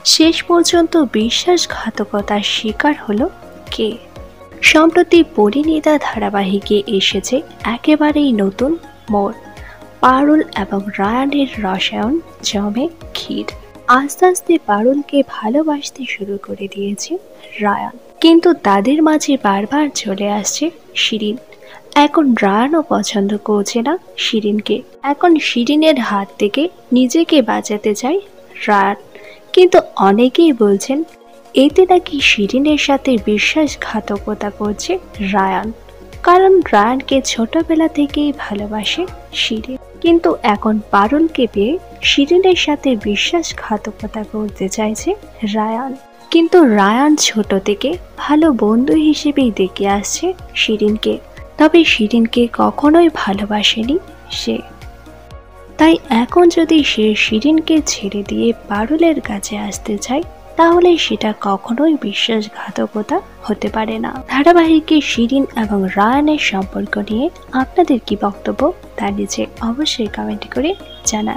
শেষ পর্যন্ত বিশ্বাসঘাতকতার শিকার হলো কে? সম্প্রতি পরিণীতা ধারাবাহিকে এসেছে একেবারেই নতুন মোড়। পারুল এবং রায়ানের রসায়ন জমে ক্ষীর। আস্তে আস্তে পারুলকে ভালোবাসতে শুরু করে দিয়েছে রায়ান, কিন্তু তাদের মাঝে বারবার চলে আসছে শিরিন। এখন রায়ানও পছন্দ করছে না শিরিনকে। এখন শিরিনের হাত থেকে নিজেকে বাঁচাতে চায় রায়ান, কিন্তু অনেকেই বলছেন এতে নাকি শিরিনের সাথে বিশ্বাসঘাতকতা করছে রায়ান, কারণ রায়ানকে ছোটবেলা থেকেই ভালোবাসে শিরিন। কিন্তু এখন পারুলকে পেয়ে শিরিনের সাথে বিশ্বাসঘাতকতা করতে চাইছে রায়ান। কিন্তু রায়ান ছোট থেকে ভালো বন্ধু হিসেবেই দেখে আসছে শিরিনকে, তবে শিরিনকে কখনোই ভালোবাসেনি সে। তাই এখন যদি সে শিরিনকে ছেড়ে দিয়ে পারুলের কাছে আসতে চায়, তাহলে সেটা কখনোই বিশ্বাসঘাতকতা হতে পারে না। ধারাবাহিকে শিরিন এবং রায়ানের সম্পর্ক নিয়ে আপনাদের কি বক্তব্য তা নিচে অবশ্যই কমেন্ট করে জানান।